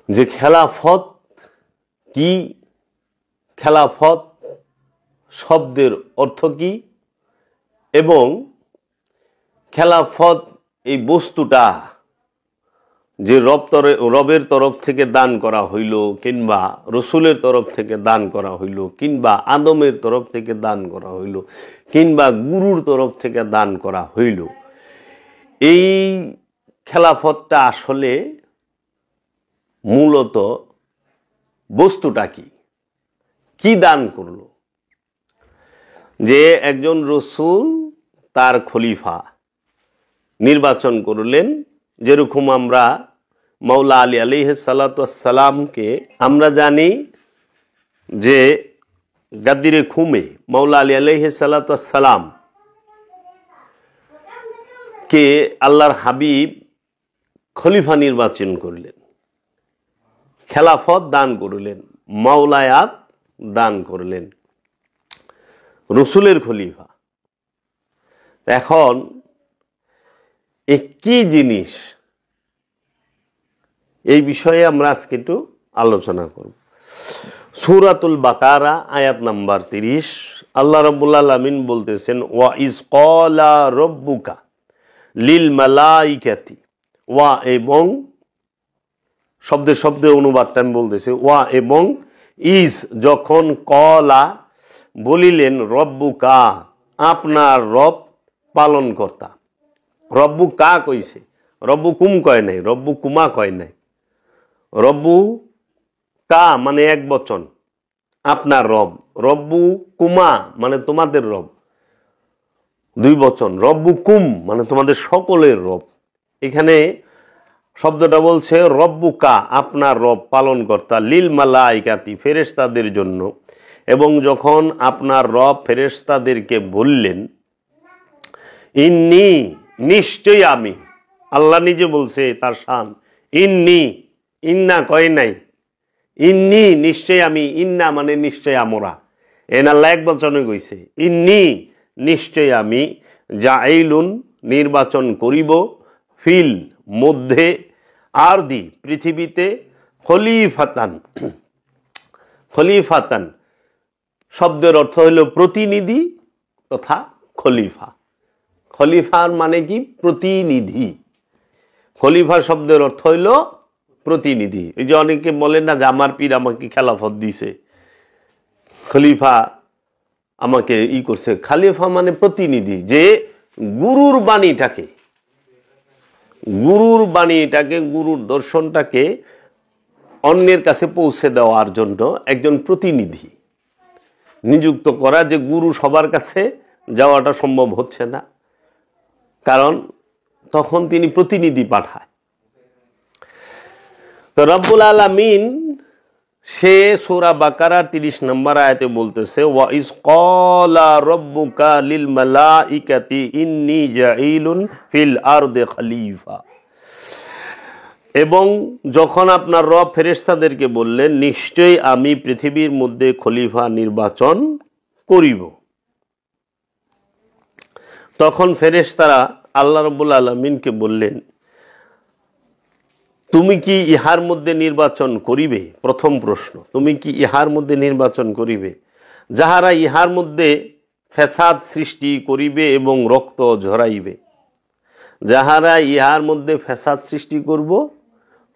যে খেলাফত কি, খেলাফত শব্দের অর্থ কি, এবং খেলাফত এই বস্তুটা যে রবের তরফ থেকে দান করা হইল, কিংবা রসুলের তরফ থেকে দান করা হইল, কিংবা আদমের তরফ থেকে দান করা হইল, কিংবা গুরুর তরফ থেকে দান করা হইল, এই খেলাফতটা আসলে মূলত বস্তুটা কি, কি দান করলো? যে একজন রসুল তার খলিফা নির্বাচন করলেন, যেরকম আমরা মাওলা আলী আলাইহিস সালাতু ওয়াস সালামকে আমরা জানি যে গাদ্দিরে খুমে মাওলা আলী আলাইহিস সালাতু ওয়াস সালাম কে আল্লাহর হাবিব খলিফা নির্বাচন করলেন, খেলাফত দান করলেন, মাওলায়াত দান করলেন, রসুলের খলিফা। এখন কি জিনিস, এই বিষয়ে আমরা আজকে একটু আলোচনা করব। সূরাতুল বাকারা আয়াত নাম্বার 30, আল্লাহ রাব্বুল আলামিন বলতেছেন, ওয়া ইজ ক্বালা রাব্বুকা লিল মালাইকাতি, ওয়া এবং শব্দে শব্দে অনুবাদটা আমি বলতেছি, ওয়া এবং ইজ যখন, কলা বলিলেন, রব্বুকা আপনার রব পালনকর্তা। রব্বু কা কইছে, রব্বু কুম কয় নাই, রব্বু কুমা কয় নাই। রব্বু কা মানে এক বচন, আপনার রব। রব্বু কুমা মানে তোমাদের রব, দুই বচন। রব্বু কুম মানে তোমাদের সকলের রব। এখানে শব্দটা বলছে রব্বুকা আপনার রব পালনকর্তা, লিল মালাইকাতি ফেরেশতাদের জন্য। এবং যখন আপনার রব ফেরেশতাদেরকে বললেন, ইন্নি নিশ্চয়ই আমি, আল্লাহ নিজে বলছে তার শান, ইন্নি, ইন্না কয় নাই, ইন্নি নিশ্চয় আমি, ইন্না মানে নিশ্চয় আমরা, এন আল্লাহ এক বচনে কইছে, ইন্নি নিশ্চয় আমি, জাইলুন নির্বাচন করিব, ফিল মধ্যে, আরদি পৃথিবীতে, খলিফাতান, খলিফাতান শব্দের অর্থ হইল প্রতিনিধি তথা খলিফা। খলিফার মানে কি? প্রতিনিধি। খলিফা শব্দের অর্থ হইল প্রতিনিধি। এই যে অনেকে বলেন না যে আমার পীর আমাকে খেলাফত দিছে, খলিফা আমাকে ই করছে। খলিফা মানে প্রতিনিধি, যে গুরুর বাণীটাকে, গুরুর বাণীটাকে, গুরুর দর্শনটাকে অন্যের কাছে পৌঁছে দেওয়ার জন্য একজন প্রতিনিধি নিযুক্ত করা। যে গুরু সবার কাছে যাওয়াটা সম্ভব হচ্ছে না, কারণ তখন তিনি প্রতিনিধি পাঠায়। তো রব্বুল আলামিন সে সূরা বাকারার 30 নম্বর আয়াতে বলতেছে, ওয়া ইজ ক্বালা রাব্বুকা লিল মালাইকাতি ইন্নী জাইলুন ফিল আরদি খলিফা। এবং যখন আপনার রব ফেরেশতাদেরকে বললেন, নিশ্চয়ই আমি পৃথিবীর মধ্যে খলিফা নির্বাচন করিব, তখন ফেরেশতারা আল্লাহ রাব্বুল আলামিনকে বললেন, তুমি কি ইহার মধ্যে নির্বাচন করিবে? প্রথম প্রশ্ন, তুমি কি ইহার মধ্যে নির্বাচন করিবে যাহারা ইহার মধ্যে ফ্যাসাদ সৃষ্টি করিবে এবং রক্ত ঝরাইবে? যাহারা ইহার মধ্যে ফ্যাসাদ সৃষ্টি করব,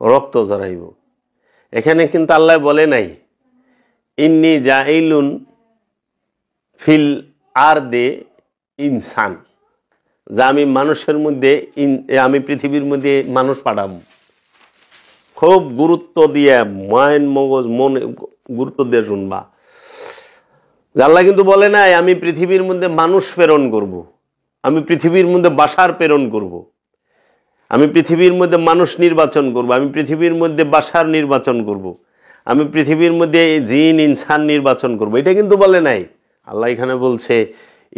রক্ত ঝরাইব। এখানে কিন্তু আল্লাহ বলে নাই ইন্নী জাইলুন ফিল আরদে ইনসান, যা আমি মানুষের মধ্যে, আমি পৃথিবীর মধ্যে মানুষ পাঠাবো। খুব গুরুত্ব দিয়ে, মাইন মগজ মনে গুরুত্ব দিয়ে শুনবা। আল্লাহ কিন্তু বলে নাই আমি পৃথিবীর মধ্যে মানুষ প্রেরণ করব, আমি পৃথিবীর মধ্যে বাশার প্রেরণ করব, আমি পৃথিবীর মধ্যে মানুষ নির্বাচন করব, আমি পৃথিবীর মধ্যে বাশার নির্বাচন করব, আমি পৃথিবীর মধ্যে জিন ইনসান নির্বাচন করব। এটা কিন্তু বলে নাই। আল্লাহ এখানে বলছে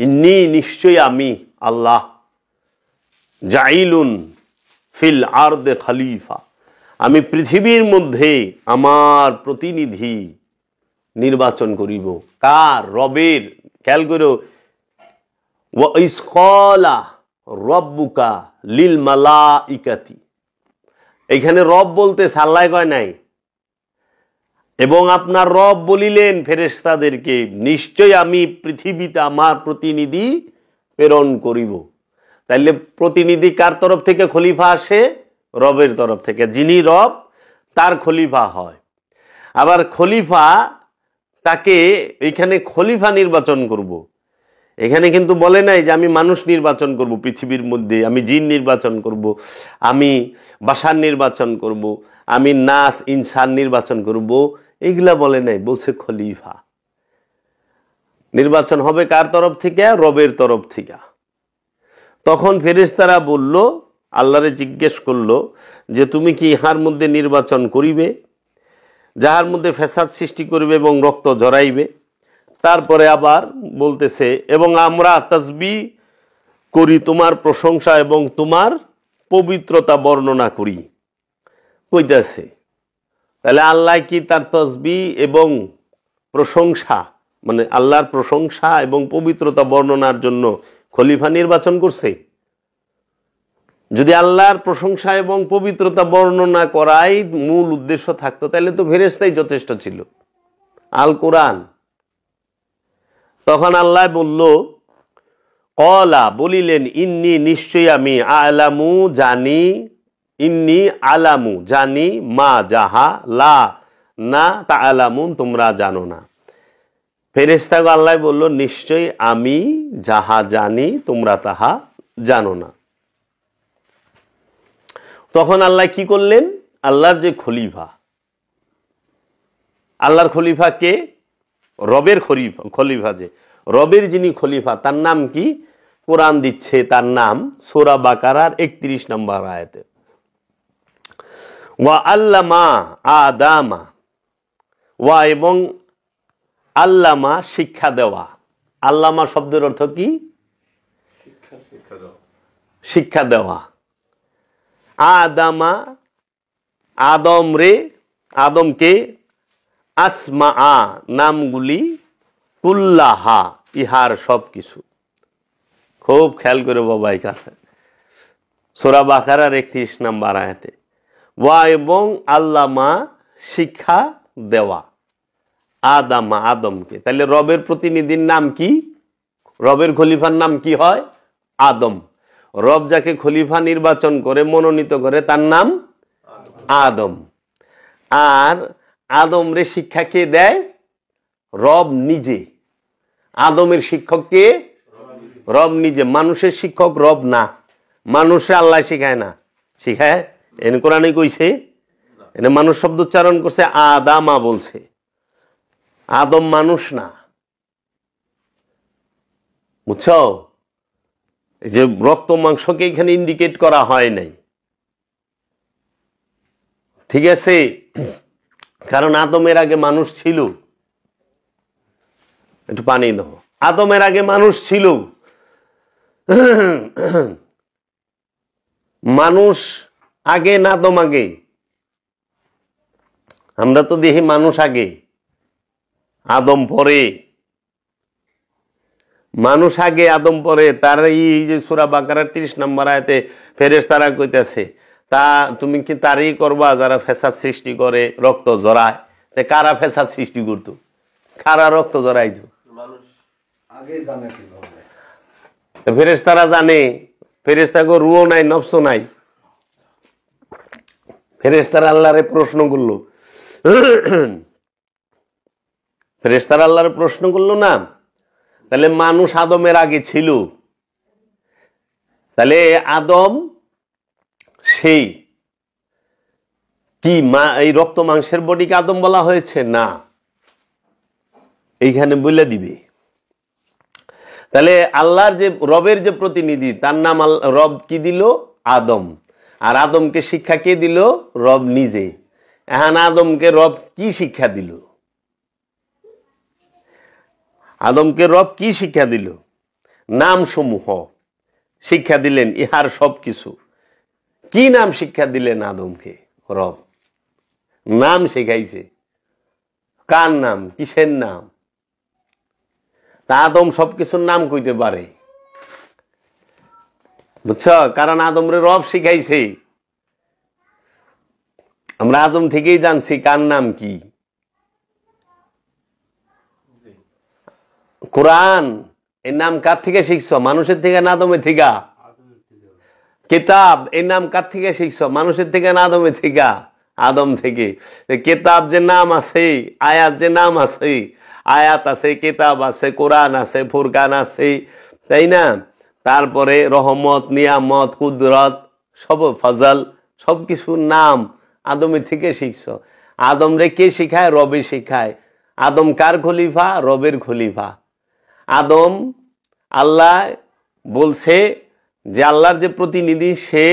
ইন্নী নিশ্চয়ই আমি আল্লাহ, জাইলুন ফিল আরদে খলিফা, আমি পৃথিবীর মধ্যে আমার প্রতিনিধি নির্বাচন করিব। কার? রবের। খেয়াল করো, ওয়া ইজ ক্বালা রাব্বুকা লিল মালাইকাতি, এখানে রব বলতে আল্লাহ কয় নাই, এবং আপনার রব বলিলেন ফেরেশতাদেরকে, নিশ্চয় আমি পৃথিবীতে আমার প্রতিনিধি প্রেরণ করিব। তাইলে প্রতিনিধি কার তরফ থেকে খলিফা আসে? রবের তরফ থেকে। যিনি রব তার খলিফা হয়। আবার খলিফা তাকে এখানে খলিফা নির্বাচন করব। এখানে কিন্তু বলে নাই যে আমি মানুষ নির্বাচন করব পৃথিবীর মধ্যে, আমি জিন নির্বাচন করব, আমি বাশার নির্বাচন করব, আমি নাস ইনসান নির্বাচন করব, এগুলা বলে নাই। বলছে খলিফা নির্বাচন হবে কার তরফ থেকে? রবের তরফ থেকে। তখন ফেরেশতারা বলল, আল্লাহরে জিজ্ঞেস করলো যে তুমি কি ইহার মধ্যে নির্বাচন করিবে যাহার মধ্যে ফ্যাসাদ সৃষ্টি করিবে এবং রক্ত ঝরাইবে? তারপরে আবার বলতেছে, এবং আমরা তাসবিহ করি তোমার প্রশংসা এবং তোমার পবিত্রতা বর্ণনা করি। কইতাছে তাহলে আল্লাহ কি তার তাসবিহ এবং প্রশংসা, মানে আল্লাহর প্রশংসা এবং পবিত্রতা বর্ণনার জন্য খলিফা নির্বাচন করছে? যদি আল্লাহর প্রশংসা এবং পবিত্রতা বর্ণনা করাই মূল উদ্দেশ্য থাকতো তাহলে তো ফেরেশতাই যথেষ্ট ছিল, আল কোরআন। তখন আল্লাহ বলল, কলা বলিলেন, ইন্নি নিশ্চয়ই আমি, আলামু জানি, ইন্নি আলামু জানি, মা যাহা লা না তাআলামুন তোমরা জানো না। ফেরেশতাকে আল্লাহ বলল, নিশ্চয়ই আমি যাহা জানি তোমরা তাহা জানো না। তখন আল্লাহ কি করলেন? আল্লাহর যে খলিফা, আল্লাহর খলিফা কে? রবের খলিফা যে রবের যিনি খলিফা তার নাম কি? কোরআন দিচ্ছে তার নাম সূরা বাকারার 31 নম্বর আয়াতে, ওয়া আল্লামা আদামা, ওয়া এবং আল্লামা শিক্ষা দেওয়া। আল্লামা শব্দের অর্থ কি? শিক্ষা দেওয়া। আদামা আদম রে, আদমকে, আসমা নামগুলি, কুল্লাহা ইহার সব কিছু। খুব খেয়াল করে বাবা এখানে সূরা বাকারার 31 নম্বর আয়াতে, ওয়া এবং আল্লামা শিক্ষা দেওয়া আদামা আদমকে। তাহলে রবের প্রতিনিধির নাম কি? রবের খলিফার নাম কি হয়? আদম। রব যাকে খলিফা নির্বাচন করে, মনোনীত করে, তার নাম আদম। আর আদম রে শিক্ষা কে দেয়? রব নিজে। আদমের শিক্ষক কে? রব নিজে। মানুষের শিক্ষক রব না, মানুষে আল্লাহ শিখায় না। শিখায়? এনে কোরআনে কইছে? এনে মানুষ শব্দ উচ্চারণ করছে, আদামা বলছে। আদম মানুষ না, বুঝছো? এই যে রক্ত মাংসকে এখানে ইন্ডিকেট করা হয় নাই, ঠিক আছে? কারণ আদমের আগে মানুষ ছিল। একটু পানি দাও। আদমের আগে মানুষ ছিল। মানুষ আগে না আদম আগে? আমরা তো দেখি মানুষ আগে, আদম পরে। মানুষ আগে আদম পরে। তার এই যে সূরা বাকারার 30 নম্বর আয়াতে ফেরেশতারা কইতাছে, তা তুমি কি তারই করবা যারা ফ্যাসাদ সৃষ্টি করে, রক্ত জড়ায়? তে কারা ফ্যাসাদ সৃষ্টি করতো? কারা রক্ত জড়াইতো? ফেরেশতারা জানে। ফেরেশতাকে রুও নাই, নফসও নাই। ফেরেশতারা আল্লাহরে প্রশ্ন করলো, ফেরেশতারা আল্লাহরে প্রশ্ন করলো না? তাহলে মানুষ আদমের আগে ছিল। তাহলে আদম সেই কি এই রক্ত মাংসের বডিকে আদম বলা হয়েছে? না, এইখানে বলে দিবে। তাহলে আল্লাহর যে রবের যে প্রতিনিধি তার নাম রব কি দিল? আদম। আর আদমকে শিক্ষা কে দিল? রব নিজে। এখন আদমকে রব কি শিক্ষা দিল? আদমকে রব কি শিক্ষা দিল? নাম সমূহ শিক্ষা দিলেন, ইহার সব কিছু। কি নাম শিক্ষা দিলেন আদমকে? রব নাম শেখাইছে। কার নাম? কিসের নাম? তা আদম সবকিছুর নাম কইতে পারে, বুঝছ? কারণ আদমরে রব শিখাইছে। আমরা আদম থেকেই জানছি কার নাম কি। কোরআন এর নাম কার থেকে শিখছো? মানুষের থেকে না আদমের থেকে? কিতাব এর নাম কার থেকে শিখছো? মানুষের থেকে না আদমের থেকে? আদম থেকে। কিতাব যে নাম আছে, আয়াত যে নাম আছে, আয়াত আছে, কিতাব আছে, কোরআন আছে, ফুরকান আছে, তাই না? তারপরে রহমত, নিয়ামত, কুদরত, সব ফজল, সবকিছুর নাম আদমের থেকে শিখছো। আদম রে কে শিখায়? রবে শিখায়। আদম কার খলিফা? রবের খলিফা। আদম, আল্লাহ বলছে যে আল্লাহর যে প্রতিনিধি, সে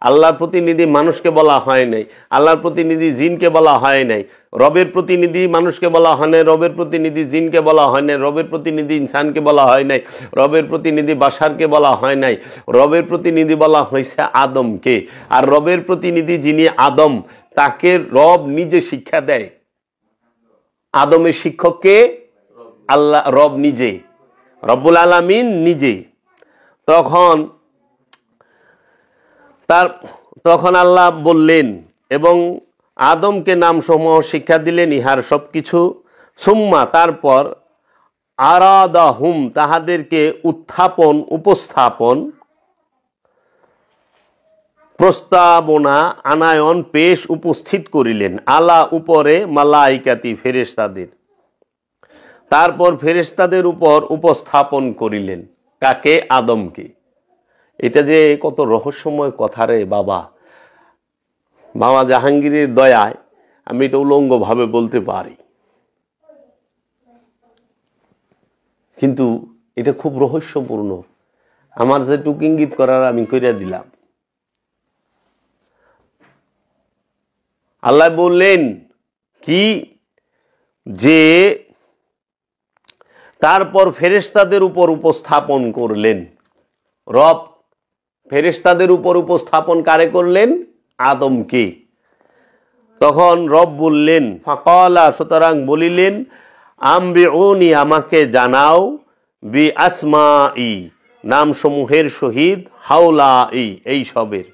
আল্লাহর প্রতিনিধি মানুষকে বলা হয় নাই, আল্লাহর প্রতিনিধি জিনকে বলা হয় নাই, রবের প্রতিনিধি মানুষকে বলা হয় নাই, রবের প্রতিনিধি জিনকে বলা হয় নাই, রবের প্রতিনিধি ইনসানকে বলা হয় নাই, রবের প্রতিনিধি বাশারকে বলা হয় নাই, রবের প্রতিনিধি বলা হয়েছে আদমকে। আর রবের প্রতিনিধি যিনি আদম, তাকে রব নিজে শিক্ষা দেয়। আদমের শিক্ষককে আল্লাহ, রব নিজে, রব্বুল আলামিন নিজে। তখন আল্লাহ বললেন এবং আদমকে নামসমূহ শিক্ষা দিলেন, ইহার সবকিছু। সুম্মা, তারপর, আরাদাহুম, তাহাদেরকে উত্থাপন, উপস্থাপন, প্রস্তাবনা, আনায়ন, পেশ, উপস্থিত করিলেন, আলা, উপরে, মালাইকাতি, ফেরেশতাদের। তারপর ফেরেশতাদের উপর উপস্থাপন করিলেন। কাকে? আদমকে। এটা যে কত রহস্যময় কথা রে বাবা! বাবা জাহাঙ্গীরের দয়ায় আমি এটা উলঙ্গভাবে বলতে পারি, কিন্তু এটা খুব রহস্যপূর্ণ। আমার যেটুকু ইঙ্গিত করার আমি কইরা দিলাম। আল্লাহ বললেন কি, যে তারপর ফেরেশতাদের উপর উপস্থাপন করলেন। রব ফেরেশতাদের উপর উপস্থাপন কারে করলেন? আদমকে। তখন রব বললেন, ফাকালা, সুতরাং বলিলেন, আম্বিউনি, আমাকে জানাও, বি আসমাই, নামসমূহের সহিত, হাউলাই, এই সবের।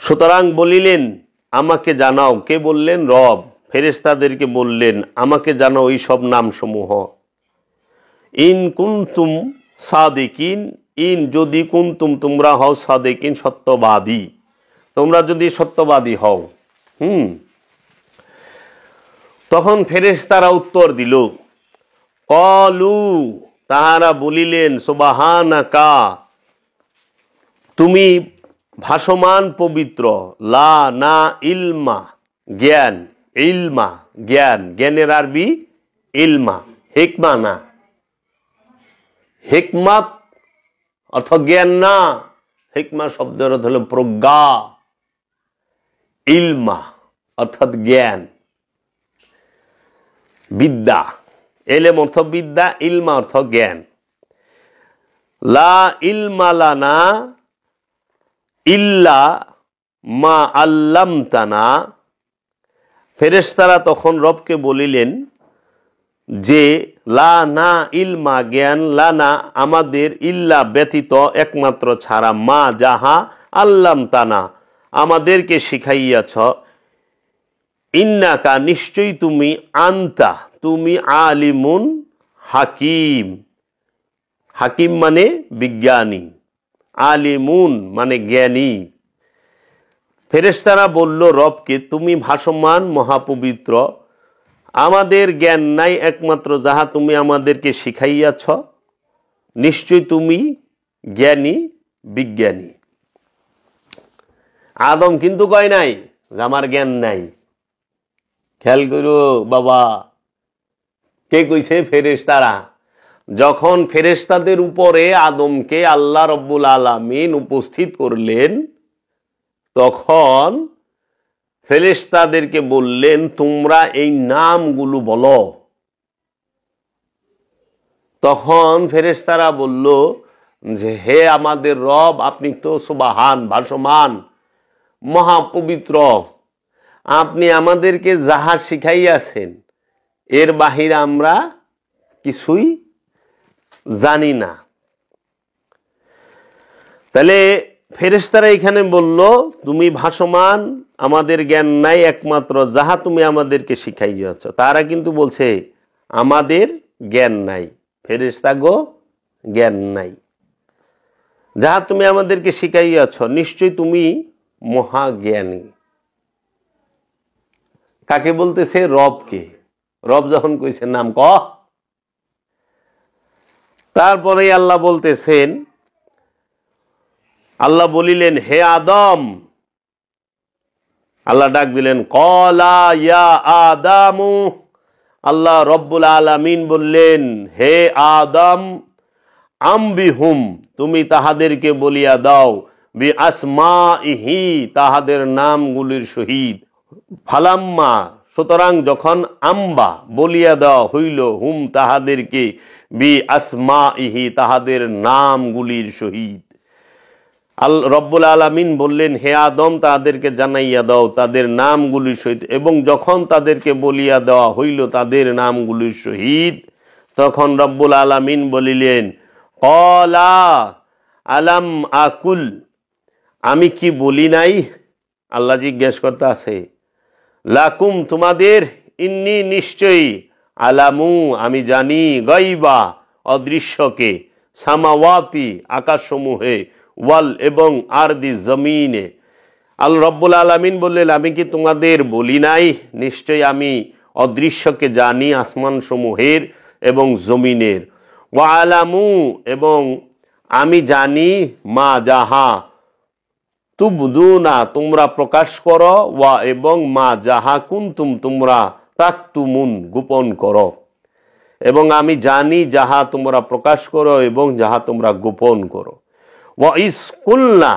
সুতরাং বলিলেন, আমাকে জানাও। কে বললেন? রব ফেরেশতাদেরকে বললেন, আমাকে জানাও এই সব নামসমূহ। ইন কুনতুম সাদিকিন, ইন, যদি, কুনতুম, তোমরা হও, সাদিকিন, সত্যবাদী, তোমরা যদি সত্যবাদী হও। তখন ফেরেশতারা উত্তর দিল, ক্বালু, তাহারা বলিলেন, সুবহানাকা, তুমি ভাসমান, পবিত্র, লা, না, ইলমা, জ্ঞান, ইলমা, জ্ঞান, জ্ঞানের আরবি ইলমা, হিকমা না। হিকমাত অর্থ জ্ঞান না, হিকমা শব্দের অর্থ হল প্রজ্ঞা, ইলমা অর্থাৎ জ্ঞান, বিদ্যা। এলেম অর্থ বিদ্যা, ইলমা অর্থ জ্ঞান। লা ইলমা লানা ইল্লা মা আল্লামতানা। ফেরেশতারা তখন রবকে বলিলেন যে, লা, না, ইলমা, জ্ঞান, লানা, আমাদের, ইল্লা, ব্যতীত, একমাত্র, ছাড়া, মা, যাহা, আল্লামতানা, আমাদেরকে শিখাইয়াছ, ইন্নাকা, নিশ্চয়ই তুমি, আন্তা, তুমি, আলিমুন, হাকিম, হাকিম মানে বিজ্ঞানী, আলিমুন মানে জ্ঞানী। ফেরেশতারা বলল রবকে, তুমি ভাসমান, মহাপবিত্র, আমাদের জ্ঞান নাই, একমাত্র যাহা তুমি আমাদেরকে শিখাইয়াছ, নিশ্চয় তুমি জ্ঞানী, বিজ্ঞানী। আদম কিন্তু কয় নাই যে আমার জ্ঞান নাই। খেয়াল করো বাবা, কে কইছে? ফেরেশতারা। যখন ফেরেশতাদের উপরে আদমকে আল্লাহ রব্বুল আলামিন উপস্থিত করলেন, তখন ফেরেশতাদেরকে বললেন, তোমরা এই নামগুলো বলো। তখন ফেরেশতারা বলল যে, হে আমাদের রব, আপনি তো সুবহান, ভাসমান, মহাপবিত্র, আপনি আমাদেরকে যাহা শিখাইয়াছেন এর বাহিরে আমরা কিছুই জানি না। তাহলে ফেরেশতারা এখানে বলল, তুমি ভাসমান, আমাদের জ্ঞান নাই, একমাত্র যাহা তুমি আমাদেরকে শিখাইয়াছ। তারা কিন্তু বলছে আমাদের জ্ঞান নাই, ফেরেশতাগো জ্ঞান নাই। যাহা তুমি আমাদেরকে শিখাইয়াছ নিশ্চয় তুমি মহাজ্ঞানী। কাকে বলতেছে? রবকে। রব যখন কইছে নাম ক। তারপরে আল্লাহ বলতেছেন, আল্লাহ বলিলেন হে আদম, আল্লাহ ডাক দিলেন ক্বালা ইয়া আদামু, আল্লাহ রব্বুল আলামিন বললেন হে আদম, আম্বিহুম, তুমি তাহাদেরকে বলিয়া দাও, বি আসমাইহি, তাহাদের নামগুলির সহিত। ফালাম্মা, সুতরাং যখন আম্বা বলিয়া দেওয়া হইল, হুম তাহাদেরকে, বি আসমাইহি, তাহাদের নামগুলির সহিত। রব্বুল আলামিন বললেন হে আদম, তাদেরকে জানাইয়া দাও তাদের নামগুলির সহিত। এবং যখন তাদেরকে বলিয়া দেওয়া হইল তাদের নামগুলির সহিত, তখন রব্বুল আলামিন বলিলেন ক্বালা আলাম আকুল, আমি কি বলি নাই? আল্লাহ জিজ্ঞেস করতে আছে লাকুম, তোমাদের, ইন্নি, নিশ্চয়ই, আলামু, আমি জানি, গাইবা, অদৃশ্যকে, সামাওয়াতি, আকাশসমূহে, ওয়াল, এবং আরদি, জমিনে। আল্লাহ রব্বুল আলামিন বললেন আমি কি তোমাদের বলি নাই? নিশ্চয় আমি অদৃশ্যকে জানি, আসমান সমূহের এবং জমিনের। ওয়া আলামু, এবং আমি জানি, মা যাহা তুবদুনা, তোমরা প্রকাশ করো, ওয়া, এবং মা যাহা কুনতুম, তোমরা তাকতুমুন, গোপন করো। এবং আমি জানি যাহা তোমরা প্রকাশ করো এবং যাহা তোমরা গোপন করো। ওয়া ইস কুলনা,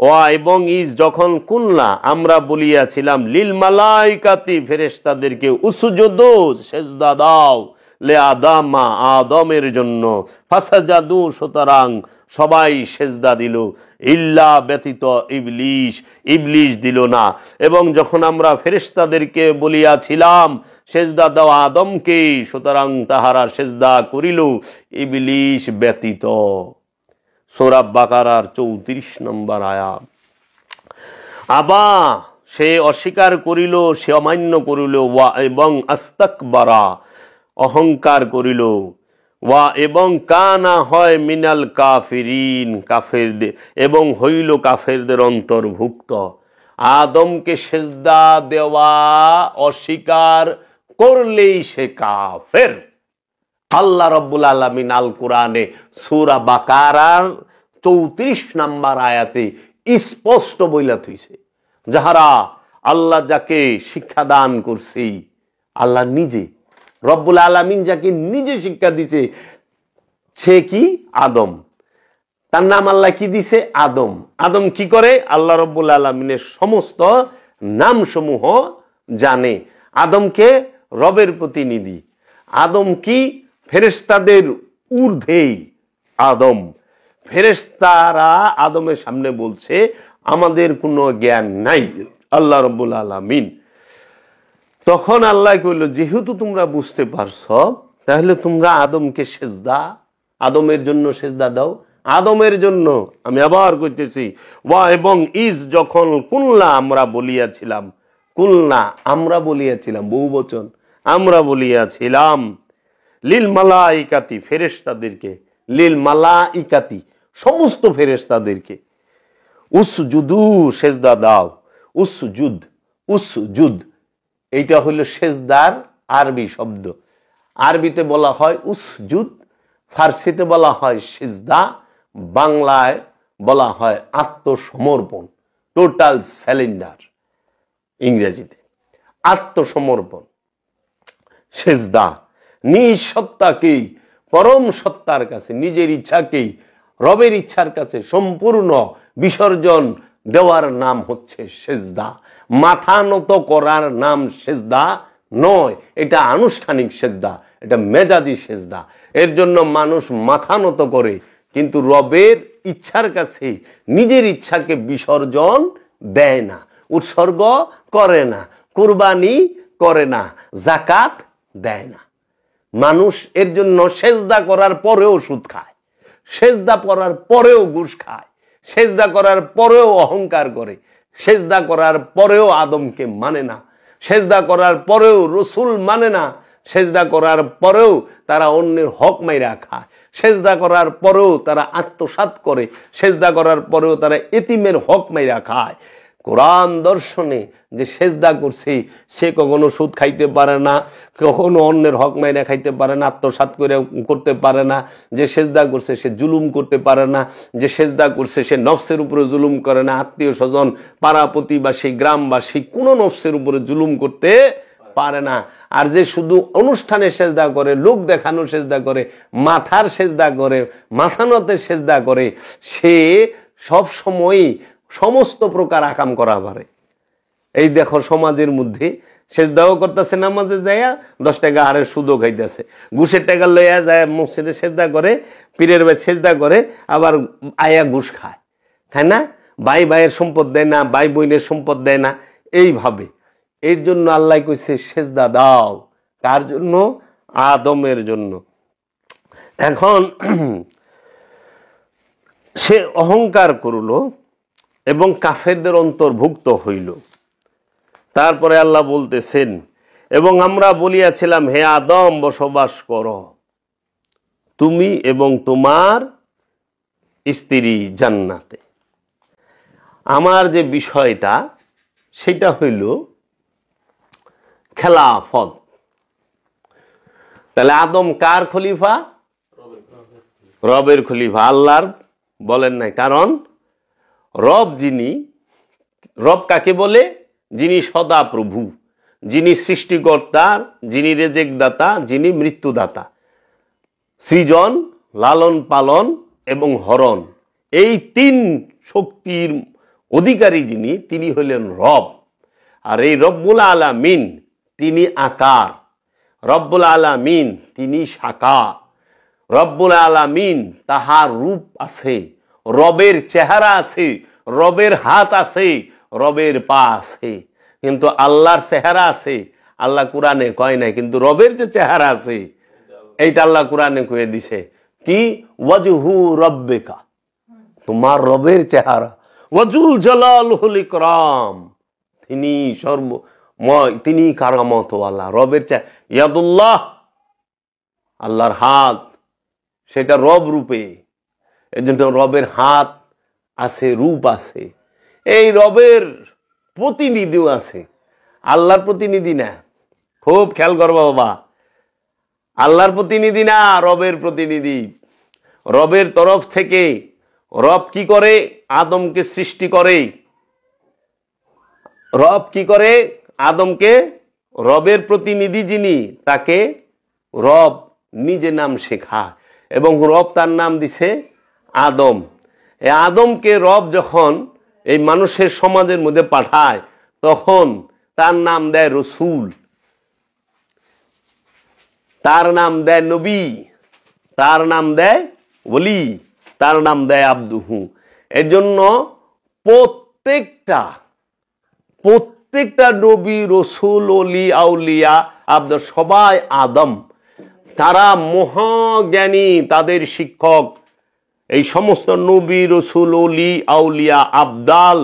ওয়া, এবং ইস যখন, কুলনা, আমরা বলিয়াছিলাম, লিল মালাইকাতি, ফেরেশতাদেরকে, উসজুদু, সেজদা দাও, লে আদামা, আদমের জন্য, ফাসাজাদু, সুতরাং সবাই সেজদা দিল, ইল্লা, ব্যতীত, ইবলিশ, ইবলিশ দিল না। এবং যখন আমরা ফেরেশতাদেরকে বলিয়াছিলাম সেজদা দাও আদমকে, সুতরাং তাহারা সেজদা করিল, ইবলিশ ব্যতীত। সূরা বাকারার 34 নম্বর আয়াত। আবা, সে অস্বীকার করিল, সে অমান্য করিল, ওয়া, এবং আস্তাকবারা, অহংকার করিল, ওয়া, এবং কানা, হয়, মিনাল কাফিরিন, কাফেরদের, এবং হইল কাফেরদের অন্তর্ভুক্ত। আদমকে সেজদা দেওয়া অস্বীকার করলেই সে কাফের। আল্লাহ রব্বুল আলামিন আল কোরআনে সূরা বাকারার 34 নম্বর আয়াতে স্পষ্ট বইলা থইছে, যাহারা আল্লাহ যাকে শিক্ষা দান করছে, আল্লাহ নিজে, রব্বুল আলামিন যাকে নিজে শিক্ষা দিছে, সে কি? আদম। তার নাম আল্লাহ কি দিছে? আদম। আদম কি করে? আল্লাহ রব্বুল আলামিনের সমস্ত নামসমূহ জানে। আদমকে রবের প্রতিনিধি। আদম কি? ফেরেশতাদের ঊর্ধ্বে আদম। ফেরেশতারা আদমের সামনে বলছে আমাদের কোনো জ্ঞান নাই, আল্লাহ রব্বুল আলামিন। তখন আল্লাহ কইল যেহেতু তোমরা বুঝতে পারছো, তাহলে তোমরা আদমকে সেজদা, আদমের জন্য সেজদা দাও। আদমের জন্য, আমি আবার কইতেছি, ওয়া, এবং ইজ যখন, কুলনা, আমরা বলিয়াছিলাম, কুলনা, আমরা বলিয়াছিলাম, বহুবচন, আমরা বলিয়াছিলাম, লিল মালাইকাতি, ফেরেশতাদেরকে, লিল মালাইকাতি, সমস্ত ফেরেশতাদেরকে, উসজুদু, সেজদা দাও, উসজুদ, উসজুদ, এইটা হলো সেজদার আরবি শব্দ। আরবিতে বলা হয় উসজুদ, ফার্সিতে বলা হয় সিজদা, বাংলায় বলা হয় আত্মসমর্পণ, টোটাল স্যালেন্ডার, ইংরেজিতে আত্মসমর্পণ। সেজদা নিঃসত্তাকেই, পরম সত্তার কাছে, নিজের ইচ্ছাকেই রবের ইচ্ছার কাছে সম্পূর্ণ বিসর্জন দেওয়ার নাম হচ্ছে সেজদা। মাথা নত করার নাম সেজদা নয়, এটা আনুষ্ঠানিক সেজদা, এটা মেজাজি সেজদা। এর জন্য মানুষ মাথা নত করে, কিন্তু রবের ইচ্ছার কাছে নিজের ইচ্ছাকে বিসর্জন দেয় না, উৎসর্গ করে না, কুরবানি করে না, যাকাত দেয় না। মানুষ এর জন্য সেজদা করার পরেও সুদ খায়, সেজদা করার পরেও ঘুষ খায়, সেজদা করার পরেও অহংকার করে, সেজদা করার পরেও আদমকে মানে না, সেজদা করার পরেও রসুল মানে না, সেজদা করার পরেও তারা অন্যের হক মাইরা খায়, সেজদা করার পরেও তারা আত্মসাৎ করে, সেজদা করার পরেও তারা এতিমের হক মাইরা খায়। কোরআন দর্শনে যে সেজদা করছে সে কখনো সুদ খাইতে পারে না, কখনো অন্যের হক মাইরা খাইতে পারে না, আত্মসাৎ করে করতে পারে না। যে সেজদা করছে সে জুলুম করতে পারে না, যে সেজদা করছে সে নফসের উপরে জুলুম করে না, আত্মীয় স্বজন পাড়া প্রতিবাসী গ্রামবাসী কোনো নফসের উপরে জুলুম করতে পারে না। আর যে শুধু অনুষ্ঠানে সেজদা করে, লোক দেখানো সেজদা করে, মাথার সেজদা করে, মাথা নতে সেজদা করে, সে সব সময় সমস্ত প্রকার আকাম করা পারে। এই দেখো সমাজের মধ্যে সেজদাও করতেছে, নামাজে যাইয়া 10 টাকা হারের সুদও খাইতেছে, ঘুষের টাকা লইয়া যায় মসজিদে সেজদা করে, পীরের ভাই সেজদা করে, আবার আয়া ঘুষ খায়, তাই না? ভাই ভাইয়ের সম্পদ দেয় না, ভাই বোনের সম্পদ দেয় না, এইভাবে। এর জন্য আল্লাহ কইছে সেজদা দাও। কার জন্য? আদমের জন্য। এখন সে অহংকার করল এবং কাফেরদের অন্তর্ভুক্ত হইল। তারপরে আল্লাহ বলতেছেন, এবং আমরা বলিয়াছিলাম হে আদম বসবাস করো তুমি এবং তোমার স্ত্রী জান্নাতে। আমার যে বিষয়টা সেটা হইল খেলাফত। তাহলে আদম কার খলিফা? রবের খলিফা, আল্লাহর বলেন নাই। কারণ রব যিনি, রব কাকে বলে? যিনি সদা প্রভু, যিনি সৃষ্টিকর্তা, যিনি রেজেক দাতা, যিনি মৃত্যুদাতা, সৃজন, লালন পালন এবং হরণ, এই 3 শক্তির অধিকারী যিনি, তিনি হলেন রব। আর এই রব্বুল আলামিন তিনি আকার, রব্বুল আলামিন তিনি সাকার, রব্বুল আলামিন তাহার রূপ আছে, রবের চেহারা আছে, রবের হাত আছে, রবের পা আছে। কিন্তু আল্লাহর চেহারা আছে, আল্লাহ কোরআনে কয় নাই, কিন্তু রবের যে চেহারা আছে এইটা আল্লাহ কোরআনে কয়ে দিছে। কি? ওয়াজহু রব্বিকা, তোমার রবের চেহারা, ওয়াজুল জালালুল ইকরাম, তিনি সর্বময়, তিনি কারামতওয়ালা। রবের ইয়াদুল্লাহ, আল্লাহর হাত, সেটা রব রূপে। এই জন্য রবের হাত আছে, রূপ আছে। এই রবের প্রতিনিধিও আছে, আল্লাহর প্রতিনিধি না। খুব খেয়াল করবা বাবা, আল্লাহর প্রতিনিধি না, রবের প্রতিনিধি। রবের তরফ থেকে রব কি করে? আদমকে সৃষ্টি করে। রব কি করে? আদমকে, রবের প্রতিনিধি যিনি, তাকে রব নিজে নাম শেখায় এবং রব তার নাম দিছে আদম। এই আদমকে রব যখন এই মানুষের সমাজের মধ্যে পাঠায় তখন তার নাম দেয় রসুল, তার নাম দেয় নবী, তার নাম দেয় ওলি, তার নাম দেয় আব্দুহু। এর জন্য প্রত্যেকটা নবী, রসুল, ওলি, আউলিয়া, আব্দ সবাই আদম। তারা মহাজ্ঞানী, তাদের শিক্ষক এই সমস্ত নবী, রসুল, ওলি, আউলিয়া, আবদাল,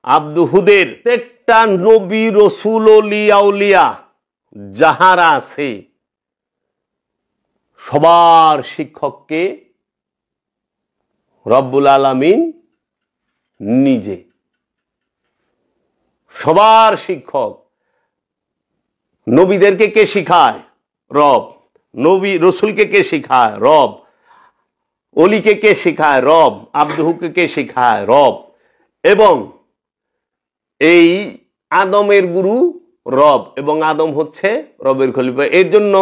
আব্দুহুদের প্রত্যেকটা নবী, রসুল, ওলি, আউলিয়া যাহারা আছে সবার শিক্ষককে রব্বুল আলামিন নিজে। সবার শিক্ষক। নবীদেরকে কে শিখায়? রব। নবী রসুলকে কে শিখায়? রব। অলিকে কে শিখায়? রব। আব্দুহুকে কে শিখায়? রব। এবং এই আদমের গুরু রব, এবং আদম হচ্ছে রবের খলিফা। এর জন্য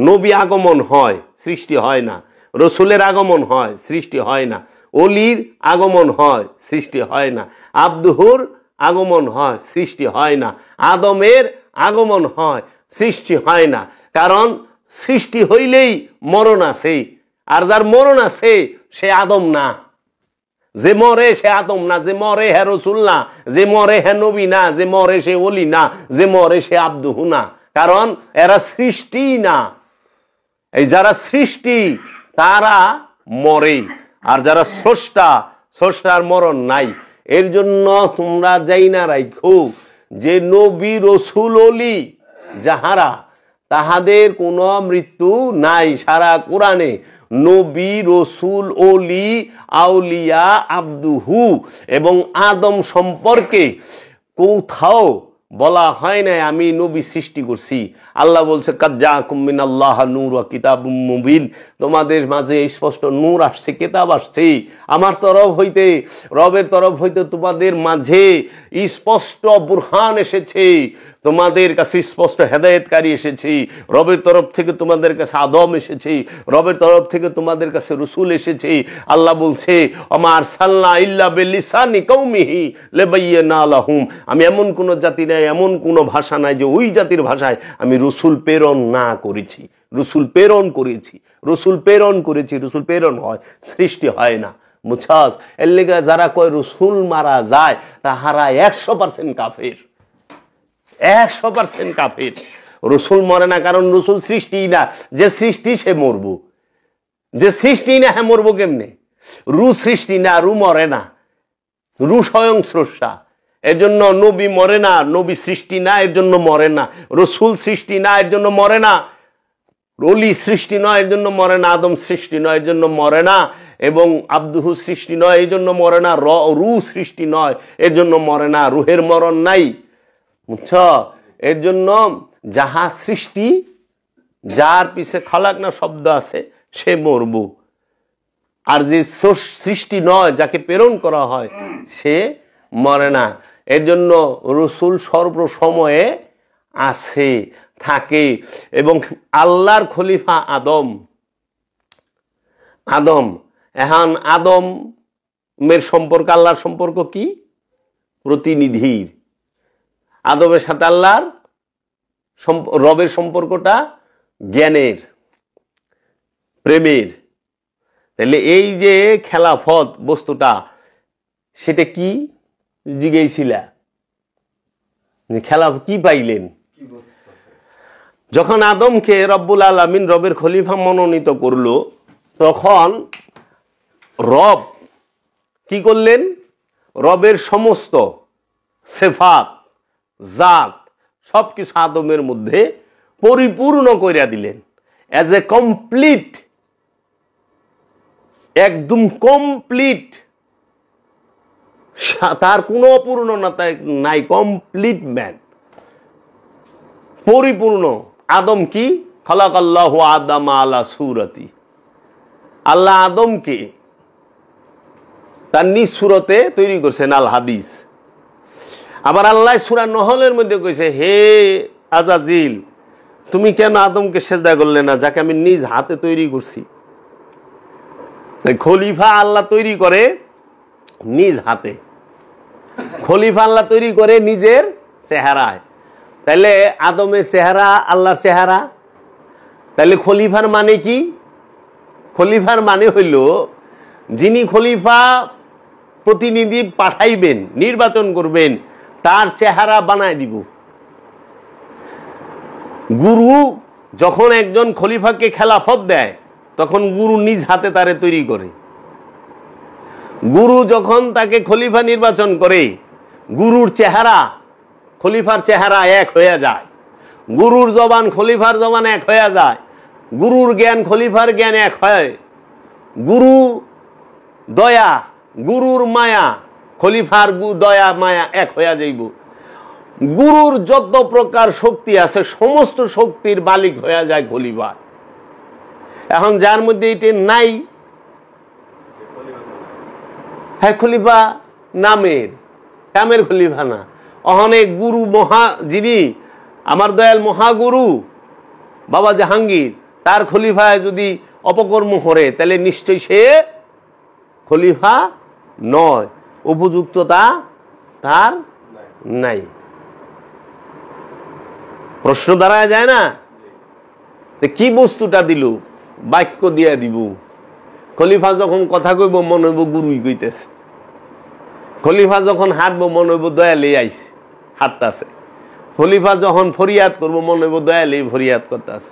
নবী আগমন হয়, সৃষ্টি হয় না। রসুলের আগমন হয়, সৃষ্টি হয় না। অলির আগমন হয়, সৃষ্টি হয় না। আব্দুহুর আগমন হয়, সৃষ্টি হয় না। আদমের আগমন হয়, সৃষ্টি হয় না। কারণ সৃষ্টি হইলেই মরণ আছে, আর যার মরণ আছে সে আদম না। যে মরে সে আদম না, যে মরে হে রসুল না, যে মরে হে নবী না, যে মরে সে ওলি না, যে মরে সে আব্দুহু না। কারণ এরা সৃষ্টি না। এই যারা সৃষ্টি তারা মরে, আর যারা স্রষ্টা, স্রষ্টার মরণ নাই। এর জন্য তোমরা যাই না রাখো যে নবী, রসুল, ওলি যাহারা তাহাদের কোনো মৃত্যু নাই। সারা কোরআনে নবী, রসুল, ওলি, আউলিয়া, আব্দুহু এবং আদম সম্পর্কে কোথাও বলা হয় না আমি নবী সৃষ্টি করছি। আল্লাহ বলছে কাদ জাআকুম মিনাল্লাহি নূর ওয়া কিতাবুম মুবিন, তোমাদের মাঝে স্পষ্ট নূর আসছে, কিতাব আসছে আমার তরফ হইতে, রবের তরফ হইতে তোমাদের মাঝে স্পষ্ট বুরহান এসেছে, তোমাদের কাছে স্পষ্ট হেদায়েতকারী এসেছে, রবের তরফ থেকে তোমাদের কাছে আদম এসেছে, রবের তরফ থেকে তোমাদের কাছে রসুল এসেছে। আল্লাহ বলছে ওমা আরসালনা ইল্লা বিলিসানি কওমিহি লিবাইয়িনা লাহুম, আমি এমন কোন জাতি নাই, এমন কোন ভাষা নাই যে ওই জাতির ভাষায় আমি রসুল প্রেরণ না করেছি। রসুল প্রেরণ করেছি, রসুল প্রেরণ করেছি, রসুল প্রেরণ হয়, সৃষ্টি হয় না। বুঝছস? এর লেগে যারা কয় রসুল মারা যায় তাহারা 100% কাফের, 100% কাফের। রসুল মরে না, কারণ রসুল সৃষ্টি না, যে সৃষ্টি সে মরবো, যে সৃষ্টি না হ্যাঁ মরবো কেমনে? রু সৃষ্টি না, রু মরে না, রু স্বয়ং স্রষ্টা, এর জন্য নবী মরে না, নবী সৃষ্টি না এর জন্য মরে না, রসুল সৃষ্টি না এর জন্য মরে না, রলি সৃষ্টি নয় এর জন্য মরে না, আদম সৃষ্টি নয় এর জন্য মরে না, এবং আব্দুহু সৃষ্টি নয় এই জন্য মরে না, রু সৃষ্টি নয় এর জন্য মরে না, রুহের মরণ নাই। বুঝছ? এর জন্য যাহা সৃষ্টি, যার পিছে খালাক না শব্দ আছে সে মরবো, আর যে সৃষ্টি নয় যাকে প্রেরণ করা হয় সে মরে না। এর জন্য রসুল সর্বসময়ে আছে, থাকে। এবং আল্লাহর খলিফা আদম, আদম, এখন আদমের সম্পর্ক আল্লাহর সম্পর্ক কি? প্রতিনিধির। আদমের সাথে আল্লাহর রবের সম্পর্কটা জ্ঞানের, প্রেমের। তাহলে এই যে খেলাফত বস্তুটা, সেটা কি জিজ্ঞেসিলা যে খেলা কি পাইলেন? যখন আদমকে রব্বুল আলামিন রবের খলিফা মনোনীত করলো, তখন রব কি করলেন? রবের সমস্ত সিফাত, জাত সবকিছু আদমের মধ্যে পরিপূর্ণ কইরা দিলেন, এজ এ কমপ্লিট, একদম কমপ্লিট, তার কোনো অপূর্ণতা নাই, কমপ্লিট ম্যান, পরিপূর্ণ। আদম কি? খালাকাল্লাহু আদম আলা সূরাতি, আল্লাহ আদমকে তার নিজ সূরতে তৈরি করছেন, আল হাদিস। আবার আল্লাহ সূরা নহলের মধ্যে কইছে, হে আজাজিল, তুমি কেন আদমকে সেজদা করলে না, যাকে আমি নিজ হাতে তৈরি করছি? খলিফা আল্লাহ তৈরি করে নিজ হাতে, খলিফা আল্লাহ তৈরি করে নিজের চেহারায়। তাইলে আদমের চেহারা আল্লাহর চেহারা। তাইলে খলিফার মানে কি? খলিফার মানে হইল যিনি খলিফা প্রতিনিধি পাঠাইবেন, নির্বাচন করবেন, তার চেহারা বানায় দিব। গুরু যখন একজন খলিফাকে খেলাফত দেয়, তখন গুরু নিজ হাতে তারে তৈরি করে। গুরু যখন তাকে খলিফা নির্বাচন করে, গুরুর চেহারা খলিফার চেহারা এক হয়ে যায়, গুরুর জবান খলিফার জবান এক হয়ে যায়, গুরুর জ্ঞান খলিফার জ্ঞান এক হয়, গুরু দয়া, গুরুর মায়া, খলিফার দয়া মায়া এক হয়ে যাইব। গুরুর যত প্রকার শক্তি আছে সমস্ত শক্তির মালিক হয়ে যায় খলিফা। এখন যার মধ্যে এটি নাই, হ্যাঁ খলিফা নামের, কামের খলিফা না। অনেক গুরু মহা, যিনি আমার দয়াল মহাগুরু বাবা জাহাঙ্গীর, তার খলিফায় যদি অপকর্ম করে, তাহলে নিশ্চয়ই সে খলিফা নয়, উপযুক্ততা তার নাই। প্রশ্ন দাঁড়ায় যায় না? কি বস্তুটা দিল? বাক্য দিয়া দিব। খলিফা যখন কথা কইব মনে হইব গুরুই কইতেছে, খলিফা যখন হাঁটব মনে হইব দয়ালেই আইছে হাঁটতেছে, খলিফা যখন ফরিয়াদ করবো মনে হইব দয়ালেই ফরিয়াদ করতেছে।